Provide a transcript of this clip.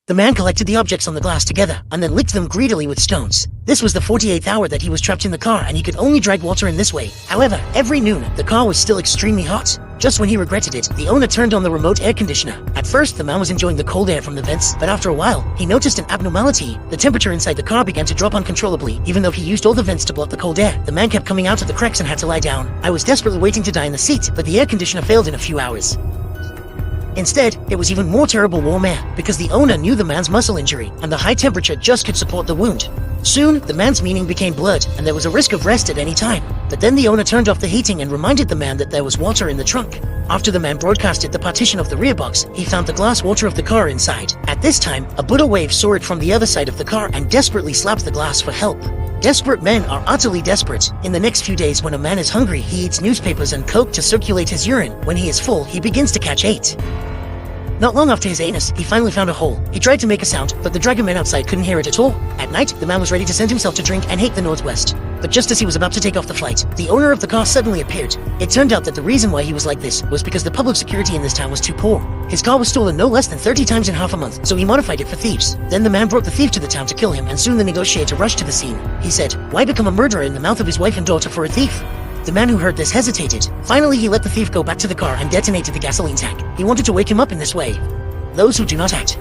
The man collected the objects on the glass together, and then licked them greedily with stones. This was the 48th hour that he was trapped in the car, and he could only drag water in this way. However, every noon, the car was still extremely hot. Just when he regretted it, the owner turned on the remote air conditioner. At first, the man was enjoying the cold air from the vents, but after a while, he noticed an abnormality. The temperature inside the car began to drop uncontrollably, even though he used all the vents to block the cold air. The man kept coming out of the cracks and had to lie down. I was desperately waiting to die in the seat, but the air conditioner failed in a few hours. Instead, it was even more terrible warm air, because the owner knew the man's muscle injury, and the high temperature just could support the wound. Soon, the man's meaning became blurred, and there was a risk of rest at any time. But then the owner turned off the heating and reminded the man that there was water in the trunk. After the man broadcasted the partition of the rear box, he found the glass water of the car inside. At this time, a Buddha wave saw it from the other side of the car and desperately slapped the glass for help. Desperate men are utterly desperate. In the next few days, when a man is hungry, he eats newspapers and coke to circulate his urine. When he is full, he begins to catch eight. Not long after his anus, he finally found a hole. He tried to make a sound, but the dragon man outside couldn't hear it at all. At night, the man was ready to send himself to drink and hate the Northwest. But just as he was about to take off the flight, the owner of the car suddenly appeared. It turned out that the reason why he was like this was because the public security in this town was too poor. His car was stolen no less than 30 times in half a month, so he modified it for thieves. Then the man brought the thief to the town to kill him, and soon the negotiator rushed to the scene. He said, "Why become a murderer in the mouth of his wife and daughter for a thief?" The man who heard this hesitated. Finally, he let the thief go back to the car and detonated the gasoline tank. He wanted to wake him up in this way. Those who do not act